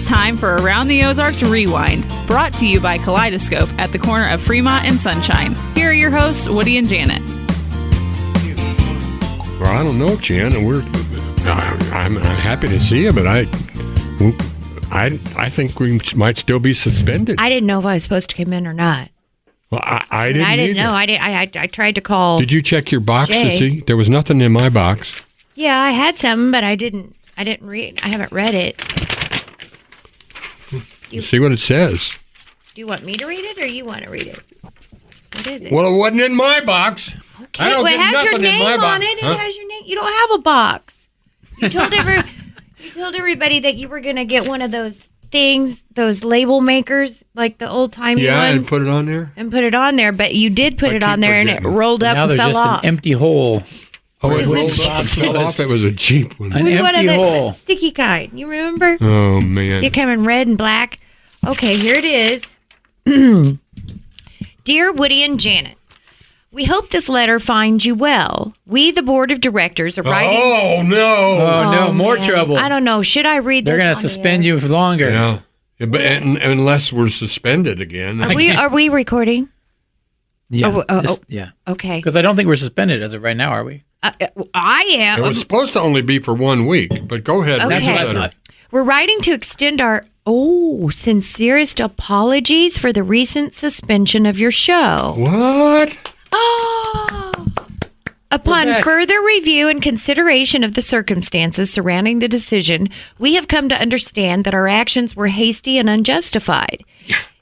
time for Around the Ozarks Rewind, brought to you by Kaleidoscope at the corner of Fremont and Sunshine. Here are your hosts, Woody and Janet. Well, I don't know, Jan. I'm happy to see you, but I think we might still be suspended. I didn't know if I was supposed to come in or not. Well, I didn't. I didn't either. know. I tried to call. Did you check your box Jay. to see? There was nothing in my box. Yeah, I had some, but I didn't read. I haven't read it. See what it says. Do you want me to read it, or you want to read it? What is it? Well, it wasn't in my box. Okay, I don't well, it get has your nothing in name my on box. it. Huh? It has your name. You don't have a box. You told everybody that you were going to get one of those things, those label makers, like the old timey Yeah, ones, and put it on there. and put it on there. But you did put I it keep on there, and it forgetting. rolled up Now and there's fell just off. an empty hole. Oh, it Is rolled it off, just- fell off. It was a cheap one. An One of empty the hole. sticky kind. You remember? Oh man. They come in red and black. Okay, here it is. Dear Woody and Janet, we hope this letter finds you well. We, the board of directors, are writing. Oh no. Oh, no, more man. trouble. I don't know. Should I read this? They're going on to the suspend air? you for longer. Yeah. But unless we're suspended again. Are we recording? Yeah. Oh, Yeah. Okay. Because I don't think we're suspended as of right now, are we? I am. It was supposed to only be for 1 week, but go ahead. Okay. That's what I Read the thought. We're writing to extend our sincerest apologies for the recent suspension of your show. What? Oh. Upon We're back. further review and consideration of the circumstances surrounding the decision, we have come to understand that our actions were hasty and unjustified.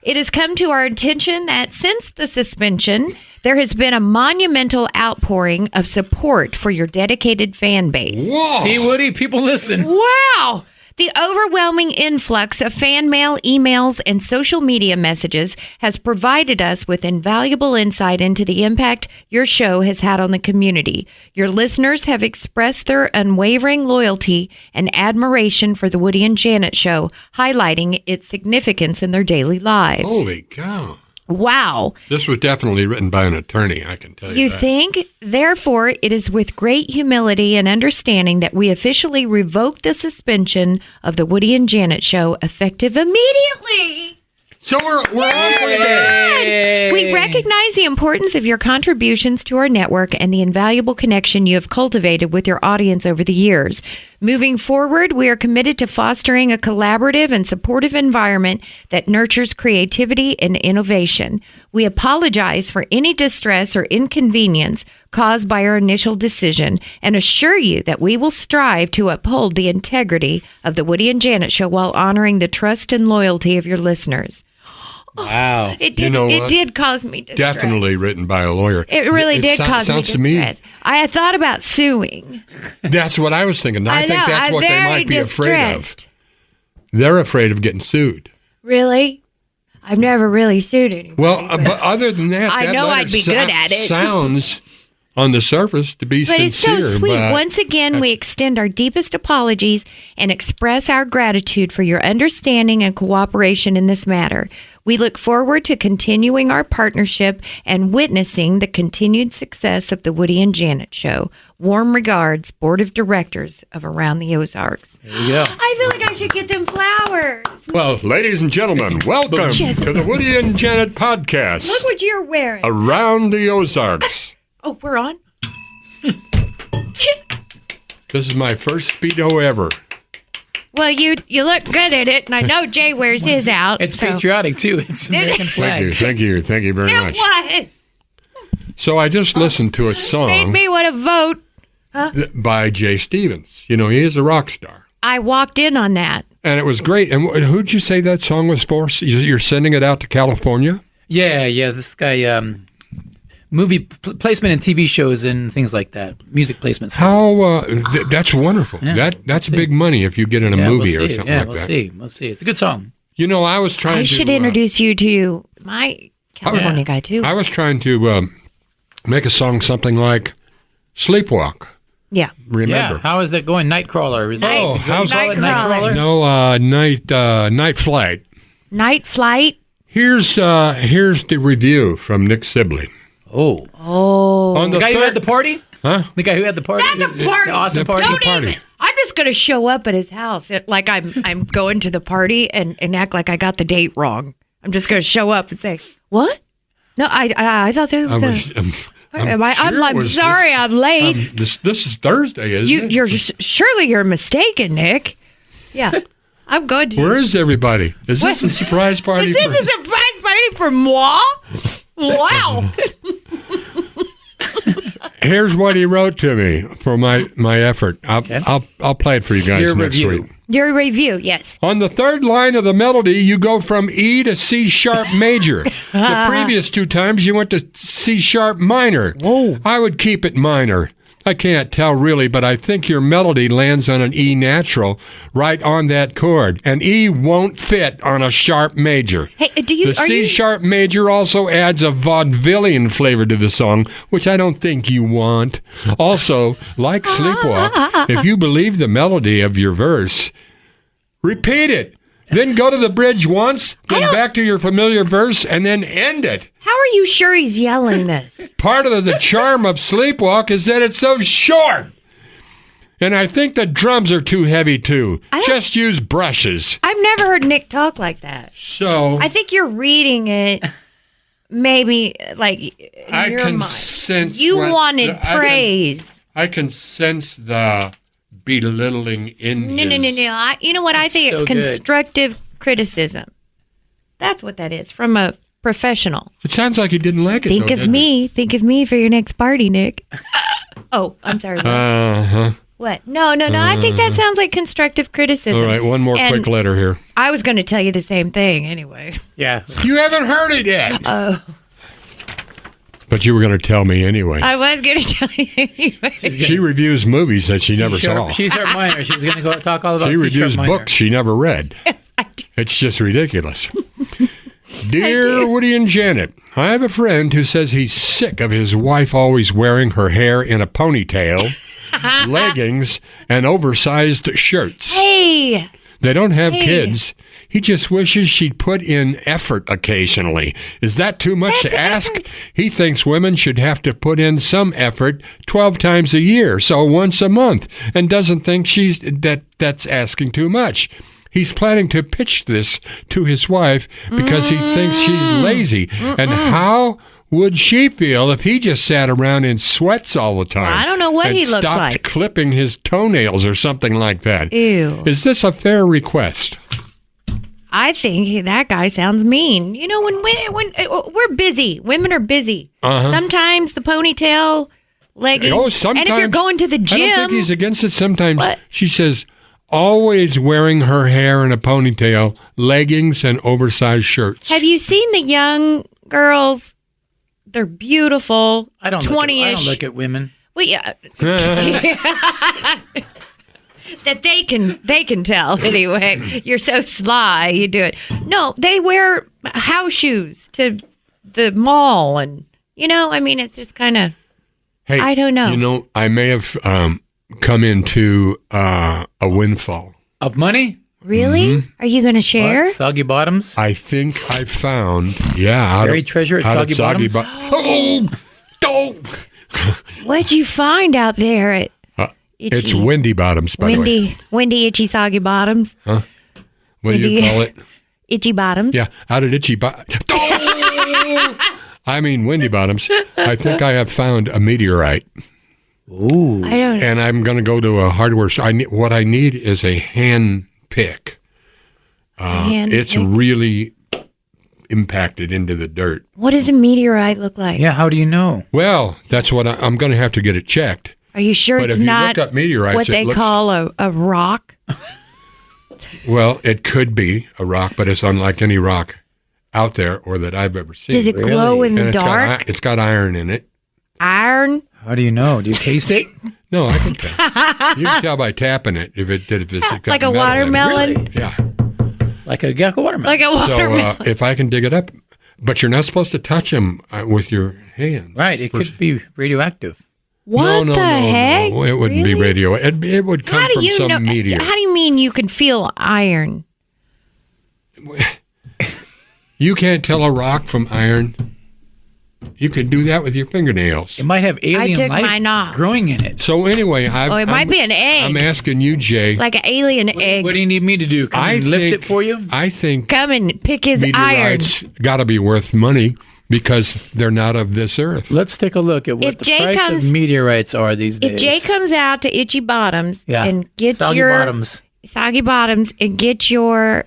It has come to our attention that since the suspension, there has been a monumental outpouring of support for your dedicated fan base. Whoa. See, Woody, people listen. Wow! The overwhelming influx of fan mail, emails, and social media messages has provided us with invaluable insight into the impact your show has had on the community. Your listeners have expressed their unwavering loyalty and admiration for the Woody and Janet Show, highlighting its significance in their daily lives. Holy cow. Wow. This was definitely written by an attorney, I can tell you You that. think? Therefore, it is with great humility and understanding that we officially revoke the suspension of the Woody and Janet Show effective immediately. So we're on for the day. We recognize the importance of your contributions to our network and the invaluable connection you have cultivated with your audience over the years. Moving forward, we are committed to fostering a collaborative and supportive environment that nurtures creativity and innovation. We apologize for any distress or inconvenience caused by our initial decision and assure you that we will strive to uphold the integrity of the Woody and Janet Show while honoring the trust and loyalty of your listeners. Wow. It did, You know it what? did cause me distress. Definitely written by a lawyer. It really did cause me sounds distress. I had thought about suing. to me. That's what I was thinking. I think know, that's I'm what they very might be afraid of. distressed. They're afraid of getting sued. Really? I've never really sued anyone. Well, but other than that, I that know letter I'd be good at it. Sounds on the surface to be But it's sincere. so sweet. but Once again, we extend our deepest apologies and express our gratitude for your understanding and cooperation in this matter. We look forward to continuing our partnership and witnessing the continued success of the Woody and Janet Show. Warm regards, Board of Directors of Around the Ozarks. There you go. I feel like I should get them flowers. Well, ladies and gentlemen, welcome Yes. to the Woody and Janet podcast. Look what you're wearing. Around the Ozarks. Oh, we're on? This is my first Speedo ever. Well, you look good at it, and I know Jay wears his out. It's so- patriotic, too. It's American flag. Thank you very It much. was. So I just listened to a Made song me want to vote. by Jay Stevens. You know, he is a rock star. I walked in on that. And it was great. And who'd you say that song was for? You're sending it out to California? Yeah. This guy, movie placement in TV shows and things like that. Music placements. How? That's wonderful. Yeah, That's we'll big money if you get in a Yeah, movie we'll or see. something Yeah, like we'll that. see. We'll see. It's a good song. You know, I was trying I to... should introduce you to my California guy, too. I was trying to make a song something like Sleepwalk. Yeah. Remember? Yeah. How is that going? Nightcrawler. Is Night- that, Oh, could you how's- call it Nightcrawler. Nightcrawler? No, Night Flight. Night Flight. Here's the review from Nick Sibley. Oh. Oh. On The guy who third- had the party? Huh? The guy who had the party? Not the party. The awesome The party? party. Don't even. I'm just going to show up at his house like I'm going to the party and act like I got the date wrong. I'm just going to show up and say, what? No, I thought that was I'm sorry, I'm late. This is Thursday, isn't it? Surely you're mistaken, Nick. Yeah, I'm good. Where is everybody? Is this a surprise party? Is this a surprise party for moi? Wow. Here's what he wrote to me for my effort. I'll play it for you guys next week. Your review, yes. On the third line of the melody, you go from E to C sharp major. The previous 2 times, you went to C sharp minor. Whoa. I would keep it minor. I can't tell really, but I think your melody lands on an E natural right on that chord. An E won't fit on a sharp major. Hey, the C sharp major also adds a vaudevillian flavor to the song, which I don't think you want. Also, like Sleepwalk, if you believe the melody of your verse, repeat it. Then go to the bridge once, then back to your familiar verse, and then end it. How are you sure he's yelling this? Part of the charm of Sleepwalk is that it's so short. And I think the drums are too heavy, too. Just use brushes. I've never heard Nick talk like that. So I think you're reading it maybe like in your mind. Sense you wanted praise. I can sense the belittling in No. You know what? I think it's constructive criticism. That's what that is from a professional. It sounds like he didn't like it. Think of me for your next party, Nick. Oh, I'm sorry. What? No. I think that sounds like constructive criticism. All right, one more quick letter here. I was going to tell you the same thing anyway. Yeah. You haven't heard it yet. Oh. But you were going to tell me anyway. I was going to tell you anyway. She reviews movies that she never saw. She's her minor. She's going to go talk all about She reviews books she never read. It's just ridiculous. Dear Woody and Janet, I have a friend who says he's sick of his wife always wearing her hair in a ponytail, leggings, and oversized shirts. Hey! They don't have kids. He just wishes she'd put in effort occasionally. Is that too much to ask? He thinks women should have to put in some effort 12 times a year, so once a month, and doesn't think that's asking too much. He's planning to pitch this to his wife because he thinks she's lazy. And how would she feel if he just sat around in sweats all the time? Well, I don't know what he looks like. Stopped clipping his toenails or something like that. Ew. Is this a fair request? I think that guy sounds mean. You know, when we're busy, women are busy. Sometimes the ponytail, leggings. Oh, sometimes. And if you're going to the gym. I don't think he's against it. Sometimes she says, always wearing her hair in a ponytail, leggings, and oversized shirts. Have you seen the young girls? They're beautiful. I don't 20-ish. I don't look at women. Well, yeah. That they can tell anyway. You're so sly, you do it. No, they wear house shoes to the mall, and I mean, it's just kind of. Hey, I don't know. I may have come into a windfall Of money? Really? Are you going to share? What? Soggy Bottoms? I think I found, Buried treasure at Soggy Bottoms? What'd you find out there at? It's Windy Bottoms, by the way. Windy, itchy, soggy bottoms. Huh? What do you call it? Itchy bottoms. Yeah, out at Itchy Bottoms. I mean, Windy Bottoms. I think I have found a meteorite. Ooh. I don't know. And I'm going to go to a hardware store. What I need is a hand pick. It's really impacted into the dirt. What does a meteorite look like? Yeah, how do you know? Well, that's what I'm going to have to get it checked. Are you sure But it's if you not look up meteorites, what they call a rock? Well, it could be a rock, but it's unlike any rock out there or that I've ever seen. Does it glow in the dark? It's got iron in it. Iron? How do you know? Do you taste it? No, I can tell. You can tell by tapping it if it's got like a metal in it. watermelon? Really? Yeah. Like a watermelon. Like a watermelon. So if I can dig it up, but you're not supposed to touch them with your hands. Right. It could be radioactive. What the heck? No, it wouldn't be radio. It would come from some meteor. How do you mean you can feel iron? You can't tell a rock from iron. You can do that with your fingernails. It might have alien took life mine off. growing in it. So anyway, it might be an egg. I'm asking you, Jay. Like an alien egg. What do you need me to do? Come and lift it for you? I think Come and pick his iron. meteorites got to be worth money because they're not of this earth. Let's take a look at what If the Jay price comes- of meteorites are these days. If Jay comes out to Itchy Bottoms Yeah. and gets Soggy your bottoms. Soggy Bottoms and gets your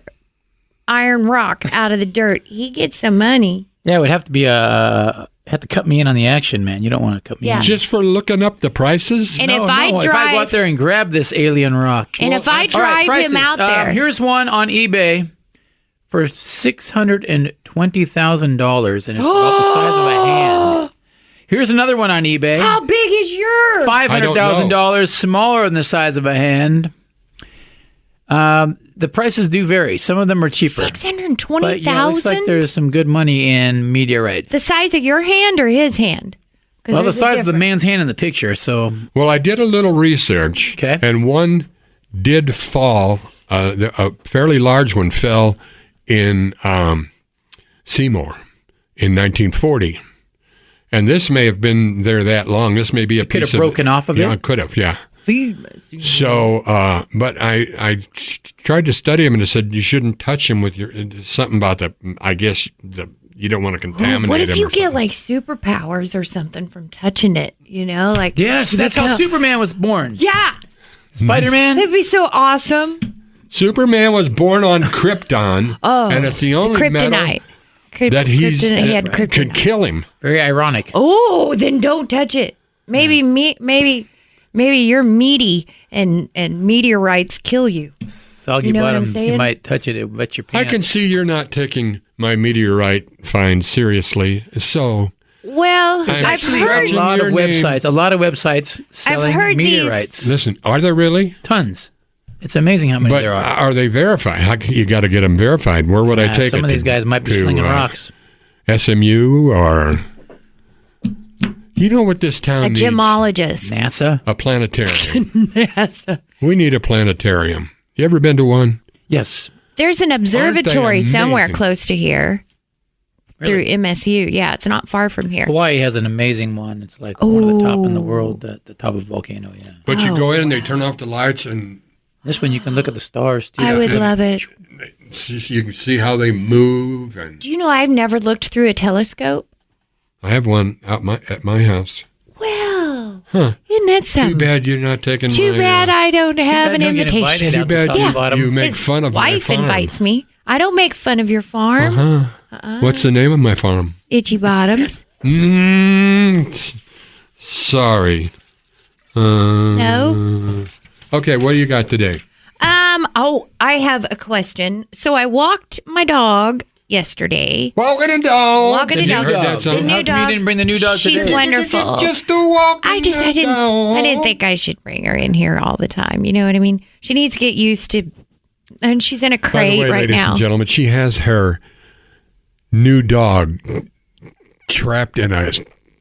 iron rock out of the dirt, he gets some money. Yeah, it would have to be have to cut me in on the action, man. You don't want to cut me Yeah. in. Just for looking up the prices? And No, if I no, if I go out drive, there and grab this alien rock. and if I All right, drive prices. him out there, Here's one on eBay for $620,000, and it's about the size of a hand. Here's another one on eBay. how big is yours? $500,000, smaller than the size of a hand. The prices do vary. Some of them are cheaper. But $620,000. yeah, it looks like there's some good money in meteorite. The size of your hand or his hand? 'Cause Well, the there's a size of the difference. man's hand in the picture. So Well, I did a little research. Okay. And one did fall, a fairly large one fell in Seymour in 1940. And this may have been there that long. This may be a could piece have broken off of Yeah, it? it could have, yeah. So, but I tried to study him, and it said you shouldn't touch him with your something about you don't want to contaminate What if him you or get something. like superpowers or something from touching it? You know, like yes, that's how Superman was born. Yeah, Spider-Man. that'd be so awesome. Superman was born on Krypton, and it's the only metal Kryptonite. that He had could kryptonite. kill him. Very ironic. Oh, then don't touch it. Maybe maybe you're meaty and meteorites kill you. Soggy You know what I'm bottoms. You saying? might touch it. It'll wet your I pants. can see you're not taking my meteorite find seriously. So Well, I'm I've scratching heard. a lot of your name. websites. A lot of websites selling heard these- meteorites. listen, are there really? Tons. It's amazing how many But there are. are they verified? You got to get them verified. Where would I take Some it? of these guys might be slinging rocks. SMU or you know what this town A needs? gemologist. NASA. A planetarium. Yes. We need a planetarium. You ever been to one? Yes. There's an observatory somewhere amazing? close to here through MSU. Yeah, it's not far from here. Hawaii has an amazing one. It's like one of the top in the world, the top of a volcano, yeah. But you go in and they turn off the lights and This one you can look at the stars too. I would love it. you can see how they move. And Do you know I've never looked through a telescope? I have one at my house. Well, isn't that Too something? bad you're not taking Too my. bad I don't have an don't get invitation. invited Too out to bad Soggy you, Bottoms. you make His fun of my wife farm. invites me. I don't make fun of your farm. What's the name of my farm? Itchy Bottoms. Sorry. No. Okay, what do you got today? Oh, I have a question. So I walked my dog yesterday. Walking a dog. Walking a You dog. heard that The song? new How come dog. you didn't bring the new dog She's today? wonderful. Just to walk. I didn't think I should bring her in here all the time. You know what I mean? She needs to get used to, and she's in a By the crate way, right ladies now. and gentlemen, she has her new dog trapped in a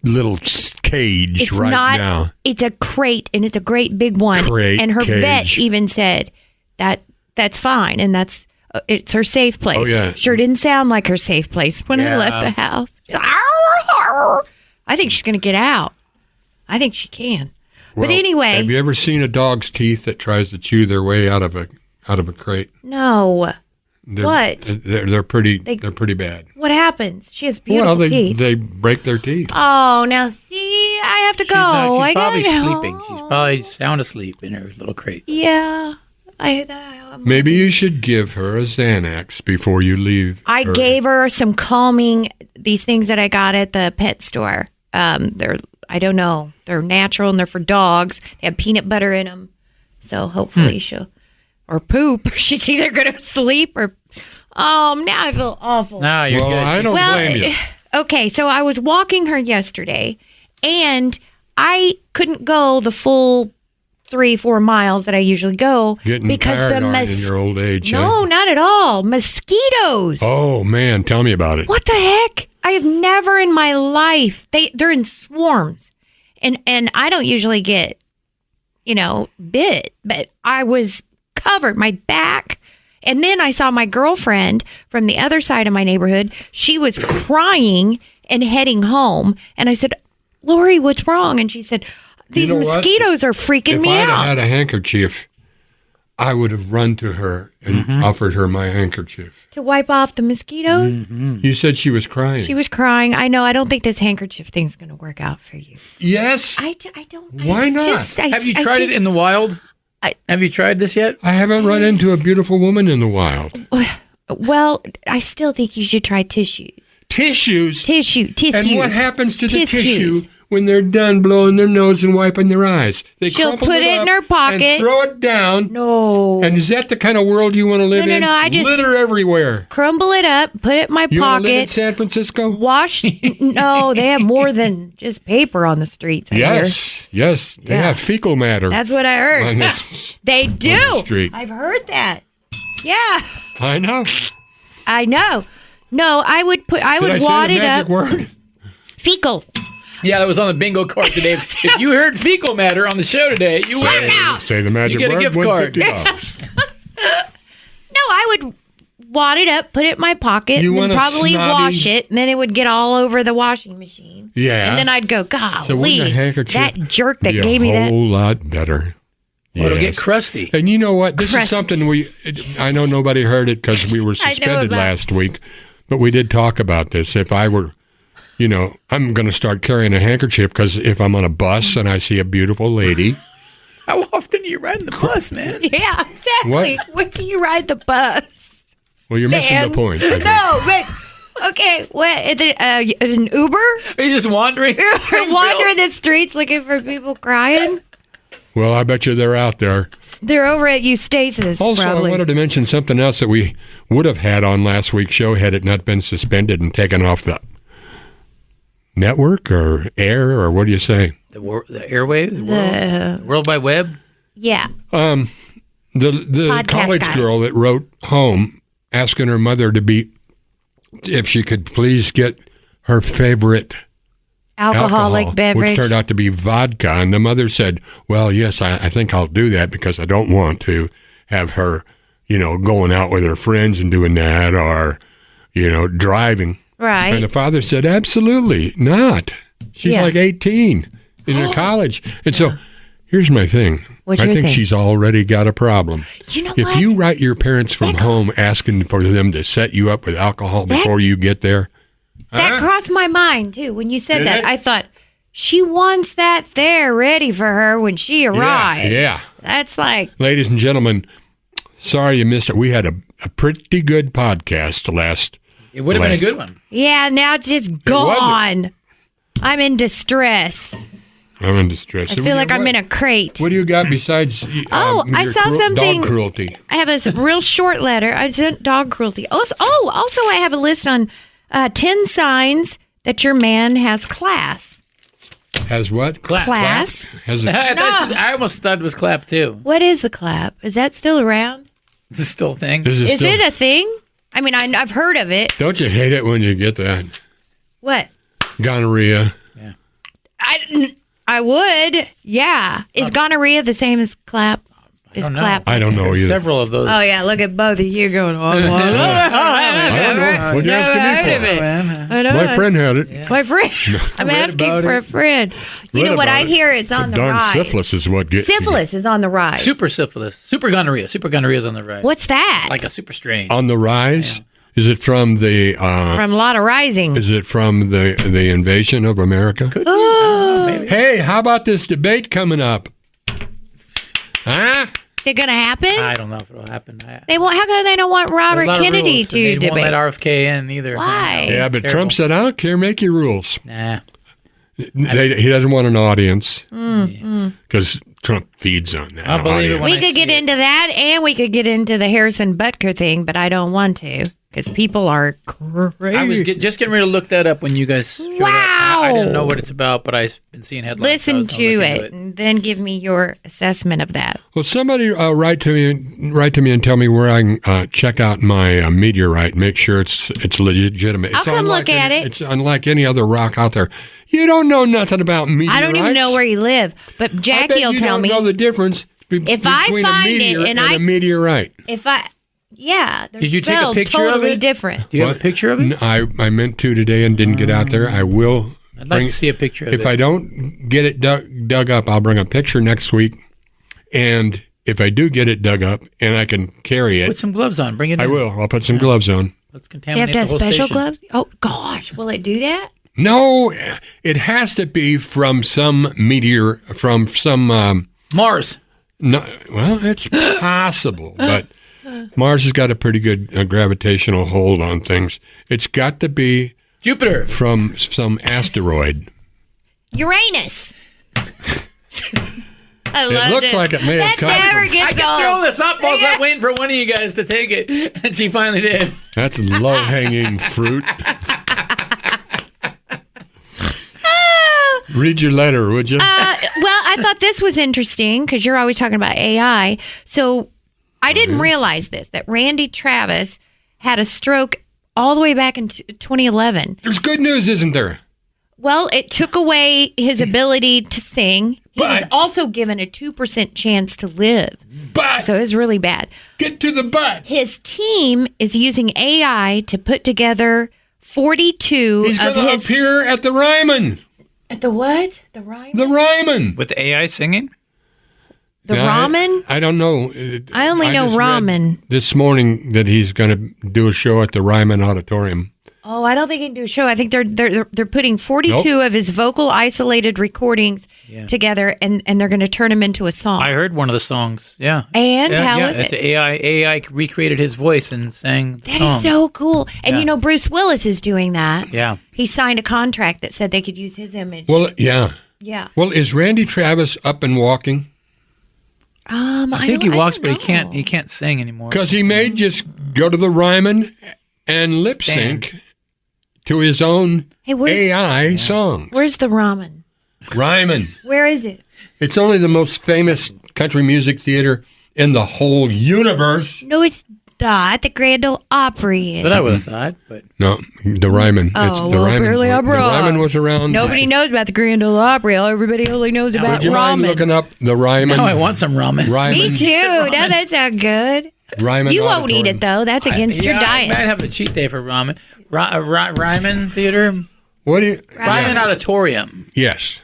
little cage It's right not. now. It's a crate, and it's a great big one. Crate, and her vet cage. even said that that's fine, and that's it's her safe place. Oh, yeah. Sure didn't sound like her safe place when I Yeah. left the house. I think she's going to get out. I think she can. But Well, anyway, have you ever seen a dog's teeth that tries to chew their way out of a crate? no. They're, What? They're pretty bad. What happens? She has beautiful Well, teeth. they break their teeth. Oh, now see, I have to She's go. not- I she's probably gotta go. sleeping. She's probably sound asleep in her little crate. Yeah, Maybe you should give her a Xanax before you leave. I her. gave her some calming. These things that I got at the pet store. They're I don't know. They're natural and they're for dogs. They have peanut butter in them, so hopefully she'll or poop. She's either gonna sleep or. Now I feel awful. No, you're Well, good. I don't blame you. Okay, so I was walking her yesterday, and I couldn't go the full 3-4 miles that I usually go Getting because tired the in your old age. No, eh? not at all. Mosquitoes. Oh man, tell me about it. What the heck? I have never in my life. They're in swarms, and I don't usually get, bit, but I was covered my back. And then I saw my girlfriend from the other side of my neighborhood. She was crying and heading home. And I said, Lori, what's wrong? And she said, these mosquitoes are freaking me If out. I'd had a handkerchief, I would have run to her and offered her my handkerchief. To wipe off the mosquitoes? You said she was crying. She was crying. I know. I don't think this handkerchief thing's going to work out for you. Yes. I don't. Why not? Have you tried it in the wild? Have you tried this yet? I haven't run into a beautiful woman in the wild. Well, I still think you should try tissues. Tissues? Tissues. And what happens to the tissue when they're done blowing their nose and wiping their eyes? She'll crumple put it in her pocket. and throw it down. No. And is that the kind of world you want to live in? No, I just litter everywhere. Crumble it up, put it in my You want to live in pocket. San Francisco? Wash. No, they have more than just paper on the streets. I hear. Yes. They have fecal matter. That's what I heard. on this- They do. on the street. I've heard that. Yeah, I know. I know. No, I would Did I wad say the it magic up. word? Fecal. Yeah, that was on the bingo card today. If you heard fecal matter on the show today, you win. Say the magic You get a word. gift win card. $50. No, I would wad it up, put it in my pocket, You and want then a probably snotty- wash it, and then it would get all over the washing machine. Yeah. And then I'd go, golly, So wouldn't a handkerchief that jerk that be gave me a that. whole lot better. Well, it'll Yes. get crusty. And you know what? This is Crust. something I know nobody heard it because we were suspended about- last week, but we did talk about this. If I were, I'm going to start carrying a handkerchief because if I'm on a bus and I see a beautiful lady. How often do you ride in the bus, man? Yeah, exactly. When do you ride the bus? Well, you're missing the point. I think. No, but okay. What? An Uber? Are you just wandering? Wander the streets looking for people crying? Well, I bet you they're out there. They're over at Eustasis. Also, probably. I wanted to mention something else that we would have had on last week's show had it not been suspended and taken off the network or air, or what do you say? The airwaves? The World Wide Web? Yeah. The Podcast college guys. girl that wrote home asking her mother if she could please get her favorite Alcoholic beverage. which turned out to be vodka. And the mother said, well, yes, I think I'll do that because I don't want to have her, going out with her friends and doing that or, driving. Right. And the father said, absolutely not. She's Yeah. like 18 in her college. And so here's my thing. What's I your think thing? she's already got a problem. You know If what? you write your parents from home asking for them to set you up with alcohol before you get there, That crossed my mind, too. When you said Did that, it? I thought, she wants that there ready for her when she arrives. yeah. That's like, Ladies and gentlemen, sorry you missed it. We had a pretty good podcast last. It would have been a good one. yeah, now it's just wasn't. gone. I'm in distress. I'm in distress. I feel like I'm in a crate. What do you got besides I your saw something- dog cruelty? I have a real short letter. I sent dog cruelty. Also, I have a list on 10 signs that your man has class. Has what? Class? Has it? I almost thought it was clap, too. What is the clap? Is that still around? Is this still a thing? Is Is still- it a thing? I mean, I've heard of it. Don't you hate it when you get that What? gonorrhea? I would. Yeah. Is gonorrhea the same as clap? Is don't know. clap? I don't know There's either. several of those. Oh yeah, look at both of you going on. I don't know. What you asking me for? I know. My friend had it. My friend. I'm read asking about for it. a friend. You Read know what? about I it. hear it's on the Darn rise. syphilis is what gets you. Syphilis is on the rise. Super syphilis. Super gonorrhea. Super gonorrhea is on the rise. What's that? Like a super strain. On the rise? Is it from the From a lot of rising. Is it from the invasion of America? Oh. Hey, how about this debate coming up? Huh? Is it going to happen? I don't know if it'll happen. They won't. How come they don't want There's a Robert lot of Kennedy rules, and to they debate? won't let RFK in either. Why? Yeah, but Careful. Trump said, I don't care, make your rules. Nah. He doesn't want an audience Mm-hmm. because Trump feeds on that. I'll believe it audience. when We I could get see it. into that, and we could get into the Harrison Butker thing, but I don't want to because people are crazy. I was just getting ready to look that up when you guys showed up. I didn't know what it's about, but I've been seeing headlines. so I Listen was gonna to look it, into and then give me your assessment of that. Well, somebody write to me and tell me where I can check out my meteorite and make sure it's legitimate. I'll It's come unlike look at it. It's unlike any other rock out there. You don't know nothing about meteorites. I don't even know where you live, but I bet Jackie will you tell don't me know the difference If I between find a it meteor and a I- meteorite. if I. Yeah. They're Did you take a spelled picture of totally it? different. Do you have a picture of it? I meant to today and didn't get out there. I will. I'd like to see a picture of it. If I don't get it dug up, I'll bring a picture next week. And if I do get it dug up and I can carry it, Put some gloves on. Bring it in. I will. I'll put some gloves on. Let's You have contaminate to have the whole special station. gloves? Oh, gosh. Will it do that? No, it has to be from some meteor, from some. Mars. No, well, it's possible, but Mars has got a pretty good gravitational hold on things. It's got to be Jupiter. from some asteroid. Uranus. I It loved looks like it may have that come never from. I gets kept throwing old. the softballs up waiting for one of you guys to take it, and she finally did. That's low-hanging fruit. Read your letter, would you? Well, I thought this was interesting because you're always talking about AI. So I didn't realize this, that Randy Travis had a stroke all the way back in 2011. There's good news, isn't there? Well, it took away his ability to sing. He was But- also given a 2% chance to live. But So it was really bad. get to the butt. His team is using AI to put together 42 He's of going to his... appear at the Ryman. At the what? The Ryman? The Ryman. With AI singing? The Yeah, ramen? I don't know. I only know just read ramen. this morning that he's going to do a show at the Ryman Auditorium. Oh, I don't think he can do a show. I think they're putting 42 of his vocal isolated recordings together, and they're going to turn him into a song. I heard one of the songs. Yeah. And yeah, how yeah. is It's it? AI recreated his voice and sang the That song. is so cool. And Yeah. you know, Bruce Willis is doing that. Yeah. He signed a contract that said they could use his image. Well, yeah. Yeah. Well, is Randy Travis up and walking? I think he walks, but he can't sing anymore. Because he may just go to the Ryman and lip Stand. sync to his own Hey, where's AI song. where's the ramen? Ryman. Where is it? It's only the most famous country music theater in the whole universe. No, it's not. The Grand Ole Opry. But I would have thought. But No, the Ryman. Oh, it's the well, Ryman. apparently I'm the wrong. Ryman was around. Nobody knows about the Grand Ole Opry. Everybody only knows about Would you mind ramen. looking up the Ryman? now I want some ramen. Ryman. Me too. Now that sounds good. Ryman You won't Auditorium. eat it though. That's against your I diet. might have a cheat day for ramen. Ryman Theater. What do you? Ryman yeah. Auditorium. Yes.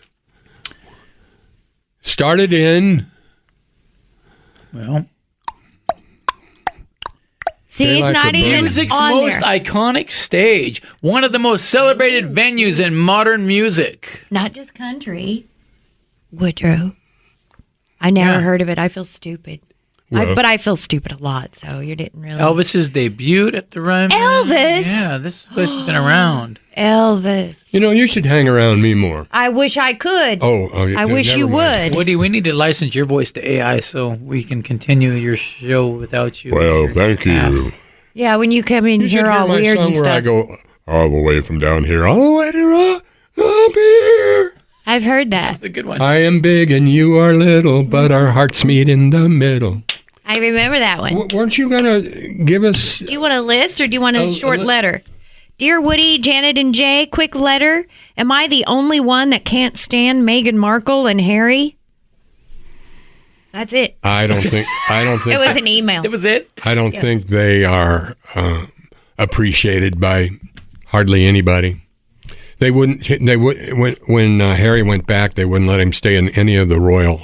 Started in. Well, See, They it's like not to even burn. music's on most there. iconic stage. One of the most celebrated venues in modern music. Not just country. Woodrow. I never Yeah. heard of it. I feel stupid. Well. But I feel stupid a lot, so you didn't really. Elvis's debut at the Ryman. Elvis? Yeah, this place has been around. Elvis. You know, you should hang around me more. I wish I could. Oh, I wish never you mind. would. Woody, we need to license your voice to AI so we can continue your show without you. Well, thank you. Ass. Yeah, when you come in You should here hear all my weird song and where I stuff. go all the way from down here, all the way to up here. I've heard that. That's a good one. I am big and you are little, but our hearts meet in the middle. I remember that one. Weren't you going to give us... Do you want a list or do you want a A- short a- letter? Dear Woody, Janet, and Jay, quick letter. Am I the only one that can't stand Meghan Markle and Harry? That's it. I don't think... It was an email. That was it? I don't think they are appreciated by hardly anybody. They wouldn't. They would when Harry went back. They wouldn't let him stay in any of the royal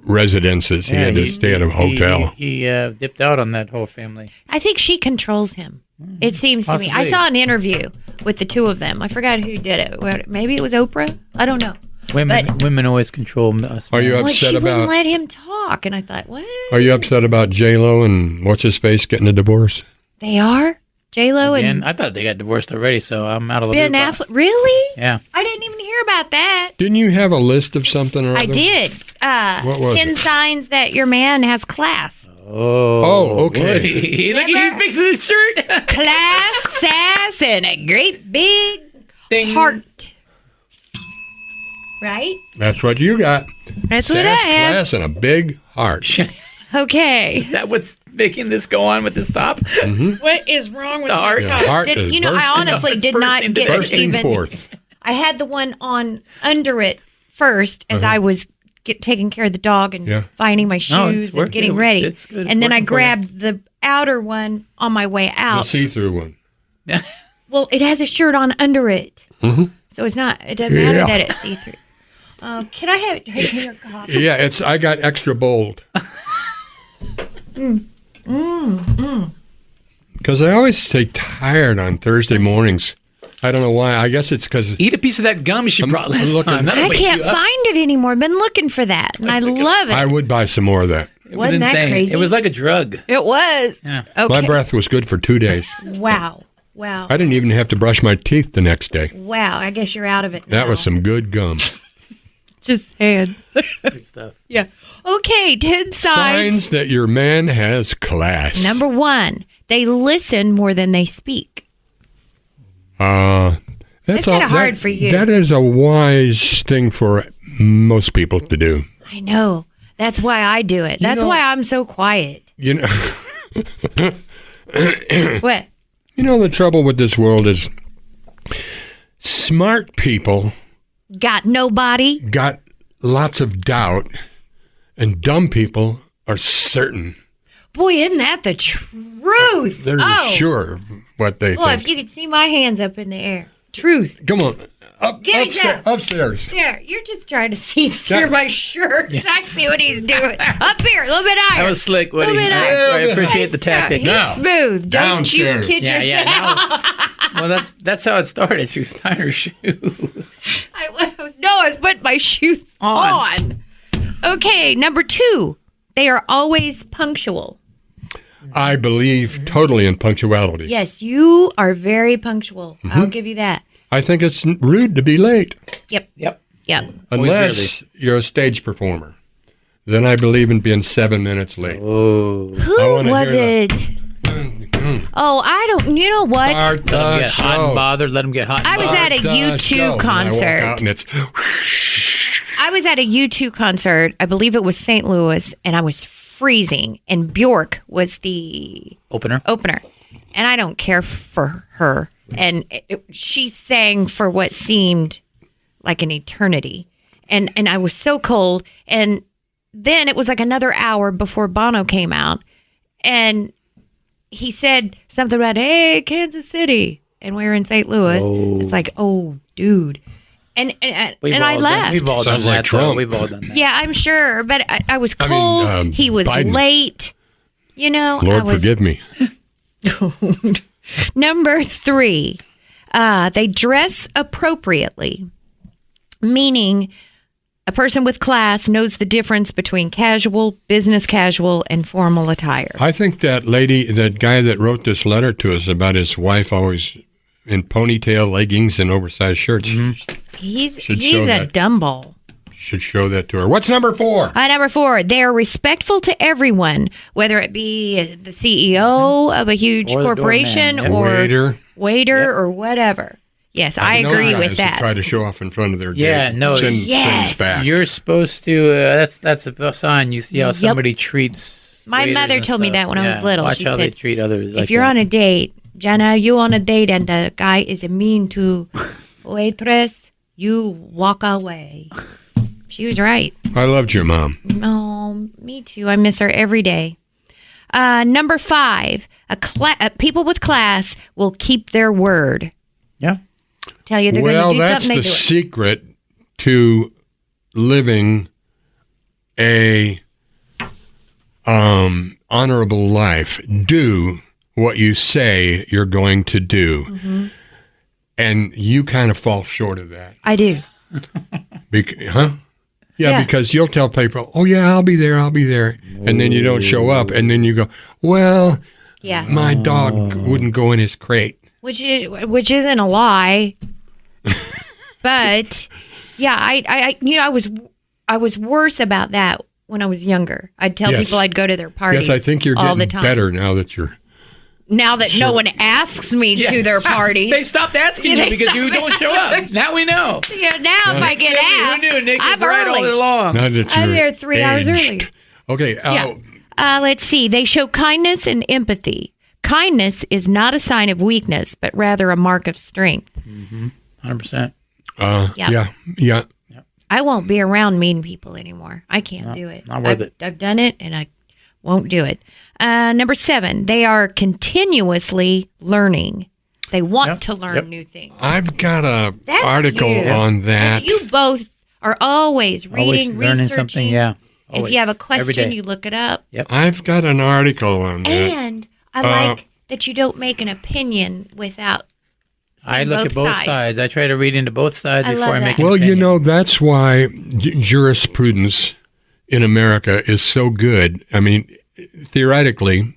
residences. He had to stay at a hotel. He dipped out on that whole family. I think she controls him. It seems to me. I Possibly. saw an interview with the two of them. I forgot who did it. Maybe it was Oprah. I don't know. Women always control us. Are you men. Well, upset she wouldn't about? let him talk, and I thought, what? Are you upset about J-Lo and what's his face getting a divorce? They are J-Lo Again, and I thought they got divorced already, so I'm out of the Ben loop. Affleck. Really? Yeah. I didn't even hear about that. Didn't you have a list of something? Or I other? did. What was 10 it? signs that your man has class. Oh, okay. Woody. Look, he Remember? fixes his shirt. Class, sass, and a great big Ding. heart. Right? That's what you got. That's what I Sass, have. class, and a big heart. Okay. Is that what's making this go on with the stop? What is wrong with The heart. The heart Did, is you know, I bursting- honestly It's did not bursting get today. to bursting even. forth. I had the one on under it first as I was taking care of the dog and Yeah. finding my No, it's shoes and working. getting ready. It's good. It's And then I working for you. grabbed the outer one on my way The out. see-through one. Well, it has a shirt on under it. So it's not, it doesn't matter that it's see-through. Can I have your coffee? Yeah, I got extra bold. Because I always stay tired on Thursday mornings. I don't know why. I guess it's because Eat a piece of that gum she brought last time. That'll I wake can't you up. find it anymore. I've been looking for that, and I love it. I would buy some more of that. It was Wasn't that insane. crazy? It was like a drug. It was. Yeah. Okay. My breath was good for 2 days. Wow. I didn't even have to brush my teeth the next day. Wow. I guess you're out of it now. That was some good gum. Just saying. Good stuff. Yeah. Okay, 10 Signs that your man has class. Number 1, they listen more than they speak. That's kinda hard for you. That is a wise thing for most people to do. I know. That's why I do it. That's why I'm so quiet. You know, What? you know the trouble with this world is smart people Got nobody? got lots of doubt, and dumb people are certain. Boy, isn't that the truth? They're sure of what they Well, think. if you could see my hands up in the air. Truth. Come on, Give me some. upstairs. There, you're just trying to see through my shirt. Yes. I see what he's doing. Up here, a little bit higher. That was slick, Woody. Little bit I higher. appreciate the tactic. He's Now, smooth. Don't downstairs. you kid Yeah, yourself. Well, that's how it started. She was tying her shoe. I was putting my shoes on. Okay, number 2. They are always punctual. I believe totally in punctuality. Yes, you are very punctual. I'll give you that. I think it's rude to be late, Yep. Yep. unless you're a stage performer. Then I believe in being 7 minutes late. Oh. I Who wanna was hear it? Oh, I don't. You know what? Start Let them the get hot and show. bothered. Let them get hot and I was bothered. at a The U2 show. And I walk concert. out and it's I was at a U2 concert. I believe it was St. Louis, and I was freezing. And Bjork was the Opener. opener, and I don't care for her. And she sang for what seemed like an eternity, and I was so cold. And then it was like another hour before Bono came out, and he said something about, "Hey, Kansas City," and we were in St. Louis. It's like, oh, dude, and I left. We've all Sounds done like that. though. Trump. We've all done that. Yeah, I'm sure, but I was I mean, cold. He was Biden. late. You know, Lord forgive me. Number 3, they dress appropriately, meaning a person with class knows the difference between casual, business casual, and formal attire. I think that guy that wrote this letter to us about his wife always in ponytail leggings and oversized shirts He's should show a that. dumbbell. should show that to her. What's number 4? Number 4, they are respectful to everyone, whether it be the CEO of a huge Or the corporation doorman, or waiter Yep. or whatever. Yes, I know agree guys with that that. Try to show off in front of their Yeah, date. no, Send Yes. things back. You're supposed to. That's a sign. You see how Yep. somebody treats. My waiters mother and told me stuff. that when I was little. Watch She how they said, treat others. If you're on a date, Jenna, you on a date and the guy is mean to waitress, you walk away. She was right. I loved your mom. Oh, me too. I miss her every day. Number 5, people with class will keep their word. Yeah. Tell you they're Well, going to do that's something, the they do it. secret to living a honorable life. Do what you say you're going to do. Mm-hmm. And you kind of fall short of that. I do. Huh? Yeah, because you'll tell people, oh, yeah, I'll be there. And then you don't show up. And then you go, well, Yeah. my dog wouldn't go in his crate. Which isn't a lie. But yeah, I was worse about that when I was younger. I'd tell Yes. people I'd go to their parties. Yes, I think you're all the getting time. better now that you're... Now that no one asks me to their parties. They stopped asking you because you don't show up. Now we know. Yeah, now if I get asked, Who knew Nick I'm is right all early. along? Now that I'm you're there 3 hours aged. early. Okay. Let's see. They show kindness and empathy. Kindness is not a sign of weakness, but rather a mark of strength. 100%. Yeah. I won't be around mean people anymore. I can't do it. not worth I've done it, and Won't do it. Number 7, they are continuously learning. They want to learn new things. I've got a That's article you. on that. And you both are always reading, learning researching. something, yeah. If Always. you have a Every question, day. you look it up. Yep. I've got an article on that. And I like that you don't make an opinion without seeing I look at both sides. I try to read into both sides I before love I make that. an Well, opinion. you know, that's why jurisprudence in America is so good. I mean, theoretically,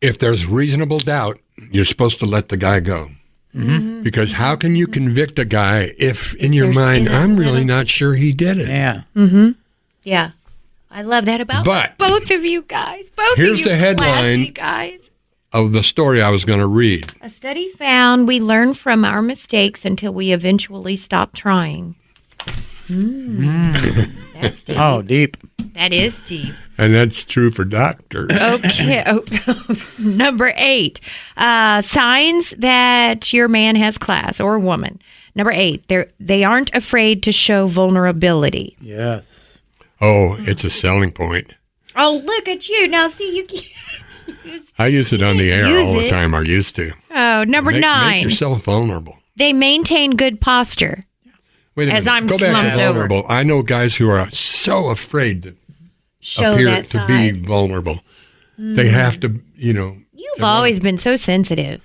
if there's reasonable doubt, you're supposed to let the guy go. Mm-hmm. Because how can you convict a guy if in your There's mind, still a I'm really little- not sure he did it? Yeah. Yeah. I love that about But- both of you guys. Both Here's of you the headline. classy guys. Of the story I was going to read. A study found we learn from our mistakes until we eventually stop trying. That's deep. Oh, deep. That is deep. And that's true for doctors. Okay. Number 8, signs that your man has class or woman. Number 8, they aren't afraid to show vulnerability. Yes. Oh, it's a selling point. Oh, look at you. Now, see, you can't. I use it on the air Use all the it. time. I used to. Oh, number Make 9, yourself vulnerable. they maintain good posture. Wait a As minute. I'm Go back slumped to over. vulnerable. I know guys who are so afraid to Show appear that to side. be vulnerable. They have to, You've always been so sensitive.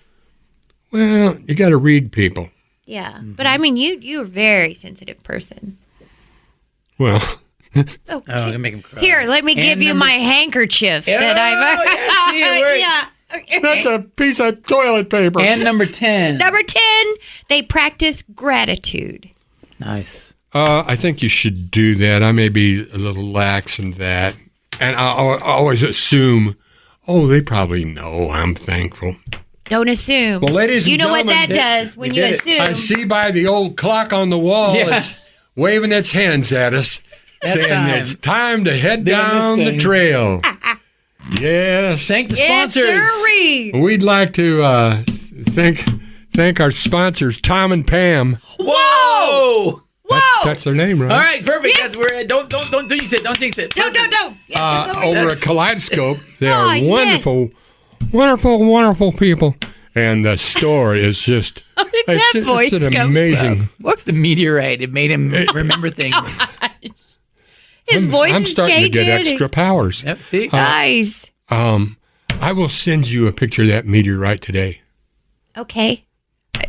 well, you got to read people. Yeah. But I mean, you're a very sensitive person. Well, Oh, Oh, I'm going to make him cry. here, let me give And you number- my handkerchief that I've. yeah, see, it works. Yeah. that's a piece of toilet paper. And number 10. Number 10, they practice gratitude. Nice. I think you should do that. I may be a little lax in that. And I always assume, oh, they probably know I'm thankful. Don't assume. Well, ladies and you know what gentlemen, that does when we you did it. assume. I see by the old clock on the wall, Yeah. it's waving its hands at us, saying time. it's time to head Doing down this the thing. trail. Yes. Thank the Yes, sponsors. sirree. We'd like to thank our sponsors, Tom and Pam. Whoa! That's their name, right? All right, perfect. Yes, we're don't jinx it. Don't jinx it. Don't. Yeah, go Over That's- at Kaleidoscope, they Oh, are yes. wonderful people. And the store is just it's voice an comes amazing. What's the meteorite? It made him remember things. His voice I'm is starting to get changing. extra powers. Yep, see? Nice. I will send you a picture of that meteorite today. Okay.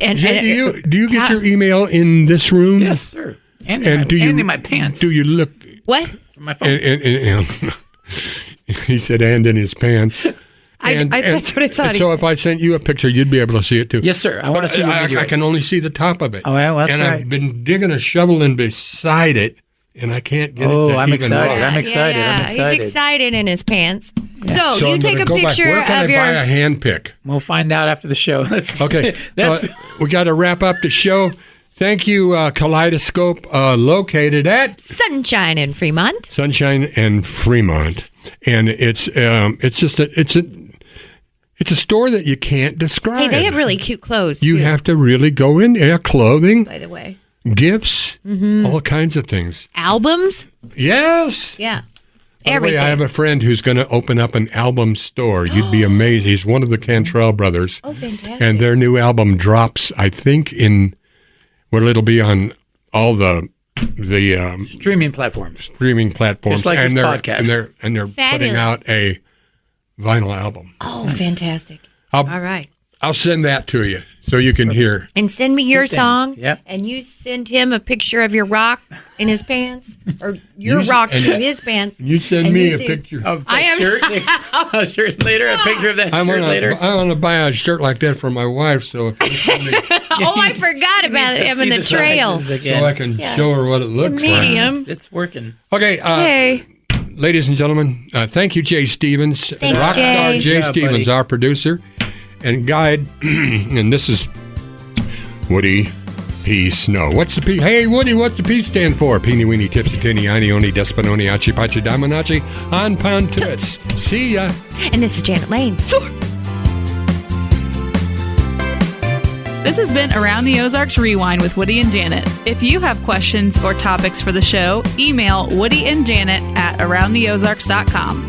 And, Do you get your email in this room? Yes, sir. And, And do you in my pants. Do you look? what? From my phone. And he said, and in his pants. That's what I thought. And so if I sent you a picture, you'd be able to see it too. Yes, sir. I want to see the I meteorite. can only see the top of it. Oh, well, that's and right. I've been digging a shovel in beside it, and I can't get it Oh, to I'm even excited. roll. I'm excited. I'm excited. He's excited in his pants. So, So you I'm take gonna a go back. picture Where can of I buy a your. hand pick? We'll find out after the show. That's Okay, That's we got to wrap up the show. Thank you, Kaleidoscope, located at Sunshine in Fremont. Sunshine and Fremont, and it's a store that you can't describe. Hey, they have really cute clothes. You too, have to really go in there. Clothing, by the way. gifts, Mm-hmm. all kinds of things. Albums? Yes. Yeah. By the way, Everything. I have a friend who's going to open up an album store. You'd be amazed. He's one of the Cantrell brothers. Oh, fantastic. And their new album drops, I think, it'll be on all the streaming platforms. streaming platforms. Just like and this they're, podcast. And they're putting Fabulous. out a vinyl album. Oh, fantastic. I'll- All right. I'll send that to you so you can hear. And send me your things. song. Yep. And you send him a picture of your rock in his pants, or your You- rock and- to his pants. You send And me you a see- picture. Of I am- shirt. A shirt later. A picture of that I shirt later. want to buy a shirt like that for my wife so if you send me, Oh, I forgot He about needs to him see in the trail. sizes so again. I can show her what it looks like. Medium. It's working. Okay, Hey. ladies and gentlemen, thank you, Jay Stevens. Thanks, Rockstar Jay. Jay Good job, Stevens, buddy. our producer and guide. And this is Woody P. Snow. What's the P? Hey, Woody, what's the P stand for? Peeny Weeny Tipsy Tinny Anioni Despanoni Achi Pachi Damonachi on Pontoots. See ya. And this is Janet Lane. This has been Around the Ozarks Rewind with Woody and Janet. If you have questions or topics for the show, email Woody and Janet at aroundtheozarks.com.